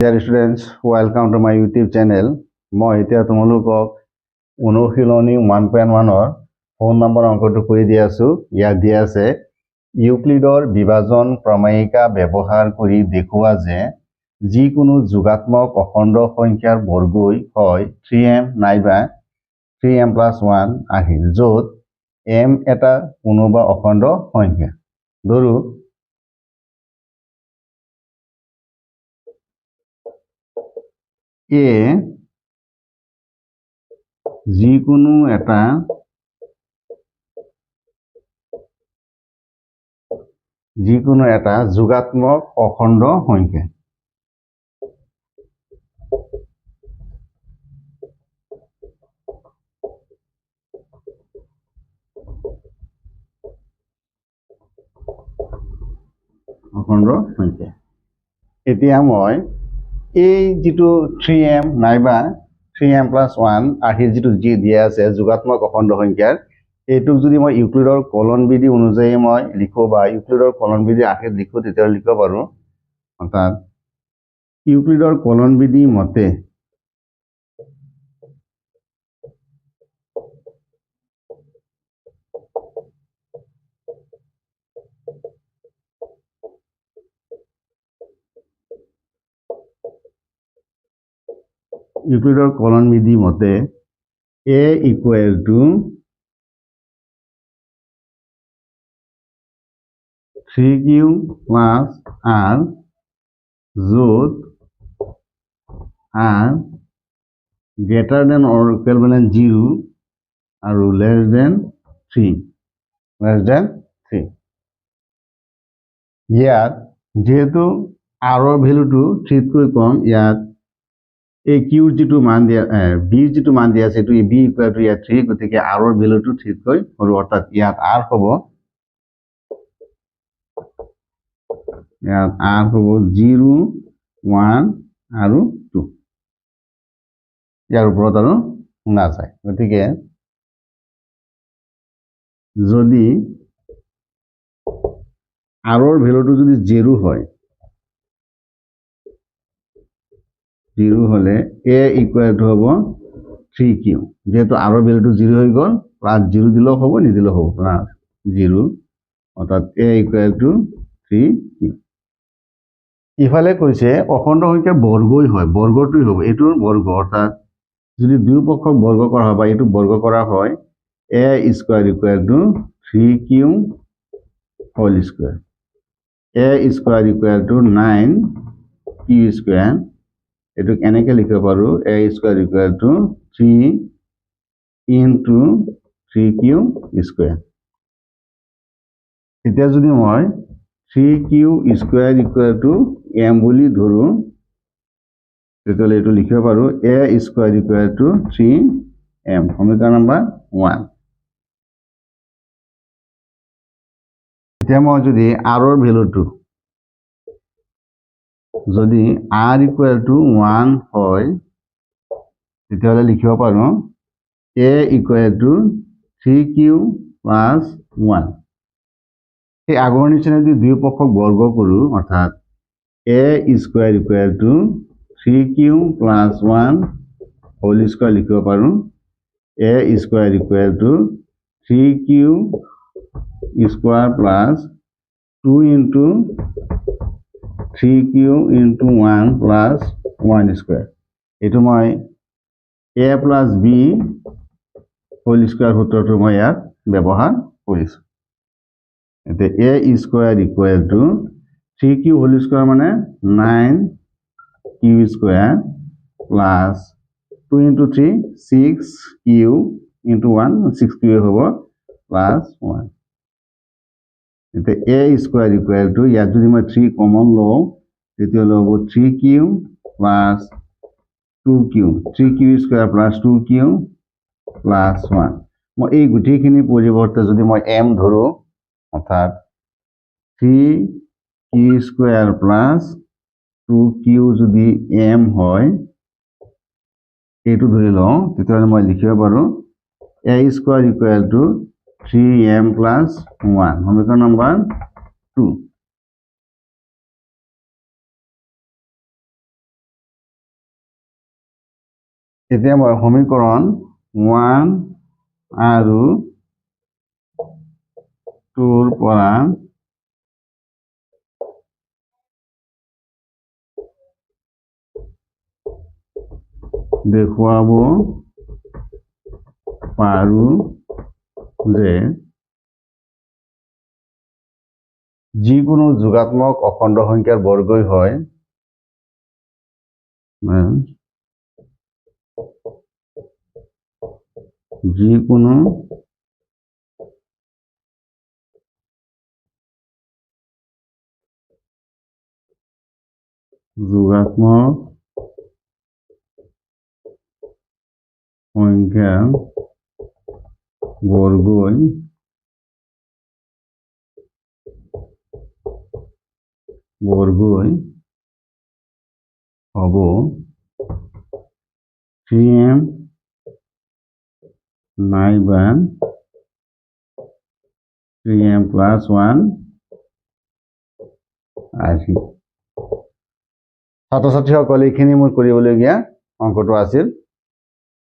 Dear students, welcome to my YouTube channel. মই এতিয়া তোমালোকক অনুশীলনী 1.1 ফোন নম্বৰ অংকটো কৰি দি আছো। ইয়াত দিয়া আছে ইউক্লিডৰ বিভাজন প্ৰমেয়িকা ব্যৱহাৰ কৰি দেখুওৱা যে যিকোনো যোগাত্মক অখণ্ড সংখ্যাৰ বৰ্গই হয় 3m নাইবা 3m + 1 আহিল য'ত m এটা কোনোবা অখণ্ড সংখ্যা। ধৰো এ যিকোনো এটা যোগাত্মক অখণ্ড সংখ্যা। এতিয়া মই এই যেটো 3m নাইবা 3m + 1 আহিল যেটো যি দিয়া আছে যোগাত্মক অখণ্ড সংখ্যাৰ এইটোক যদি মই ইউক্লিডৰ কলন বিধি অনুযায়ী মই লিখো বা ইউক্লিডৰ কলন বিধি আখেত লিখো তেতিয়া লিখিব পাৰো। অৰ্থাৎ ইউক্লিডৰ কলন বিধি মতে a equal to 3q plus r য'ত r greater than or equal than 0 আৰু less than 3 ইয়াত যেহেতু r ৰ ভ্যালুটো 3 তকৈ কম ইয়াত a q যেটো মান দিয়া b যেটো মান দিয়া আছে এটো b equal to 3 গতিকে r ৰ ভ্যালুটো 3 তকৈ সৰু অৰ্থাৎ ইয়াত r হ'ব 0 1 আৰু 2 ইয়াৰ ওপৰত আৰু না যায়। গতিকে যদি r ৰ ভ্যালুটো যদি 0 হয় 0 হলে a equal to হ'ব 3q যেহেতু r ৰ ভ্যালুটো 0 হৈ গ'ল প্লাস 0 দিলেও হ'ব নিদিলেও হ'ব প্লাস 0 অৰ্থাৎ a equal to 3q। ইফালে কৈছে অখণ্ড সংখ্যাৰ বৰ্গই হয় বৰ্গটোই হ'ব এটোৰ বৰ্গ অৰ্থাৎ যদি দুই পক্ষক বৰ্গ কৰা হয় বা এটো বৰ্গ কৰা হয় a square equal to 3q whole square a square equal to 9q square এটুক এনেকে লিখিব পাৰো a square equal to 3 into 3q square। এতিয়া যদি মই 3q square equal to m বুলি ধৰো তেতিয়াহ'লে এটো লিখিব পাৰো a square equal to 3m সমীকৰণ নম্বৰ 1। এতিয়া মই যদি r ৰ ভ্যালুটো যদি r equal to 1 হয় তেতিয়াহ'লে লিখিব পাৰো a equal to 3q plus 1। এই আগৰ নিচিনা যদি দুই পক্ষক বৰ্গ কৰো অৰ্থাৎ a square equal to 3q plus 1 whole square লিখিব পাৰো a square equal to 3q square plus 2 into 3q into 1 plus 1 square এটো মই a plus b whole square সূত্ৰটো মই ইয়াত ব্যৱহাৰ কৰিছো। এতে a square equal to 3q whole square মানে 9q square plus 2 into 3 6q into 1 6q হ'ব plus 1 এতে a square equal to ইয়াত যদি মই 3 কমন লও তেতিয়াহ'লে হ'ব 3q plus 2q 3q square plus 2q plus 1 মই এই গুটিখিনি পৰিৱৰ্তে যদি মই m ধৰো অৰ্থাৎ 3q square plus 2q যদি m হয় এইটো ধৰি লওঁ তেতিয়াহ'লে মই লিখিব পাৰো a square equal to 3m plus 1 সমীকৰণ নম্বৰ 2। এতিয়া মই সমীকৰণ 1 আৰু 2 ৰ পৰা দেখুৱাব পাৰো যে যিকোনো যোগাত্মক অখণ্ড সংখ্যাৰ বৰ্গই হয় যিকোনো যোগাত্মক সংখ্যাৰ বৰ্গই হ'ব 3m নাইবা 3m plus 1 আশী। ছাত্ৰ ছাত্ৰীসকল এইখিনি মোৰ কৰিবলগীয়া অংকটো আছিল।